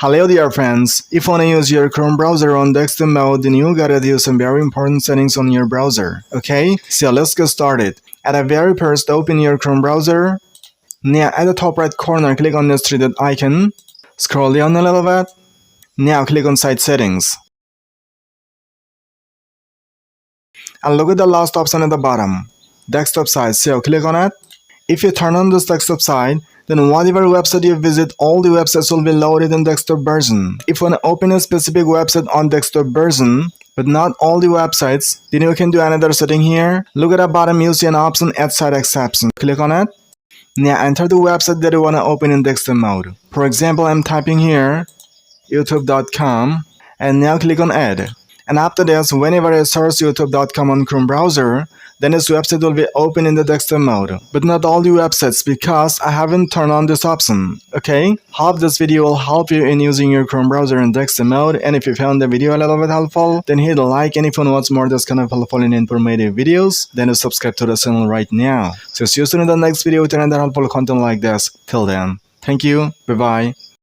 Hello dear friends, if you want to use your Chrome browser on desktop mode, then you gotta do some very important settings on your browser. Okay, so let's get started. At the very first, open your Chrome browser. Now at the top right corner, click on this three-dot icon. Scroll down a little bit. Now click on Site Settings. And look at the last option at the bottom, Desktop Site. So click on it. If you turn on this desktop site, then whatever website you visit, all the websites will be loaded in desktop version. If you want to open a specific website on desktop version, but not all the websites, then you can do another setting here. Look at the bottom, you see an option, Add Site Exception. Click on it. Now enter the website that you want to open in desktop mode. For example, I'm typing here youtube.com and now click on Add. And after this, whenever I search youtube.com on Chrome browser, then this website will be open in the desktop mode. But not all the websites because I haven't turned on this option. Okay? Hope this video will help you in using your Chrome browser in desktop mode. And if you found the video a little bit helpful, then hit a like. And if you want to watch more this kind of helpful and informative videos, then subscribe to the channel right now. So see you soon in the next video with another helpful content like this. Till then, thank you. Bye-bye.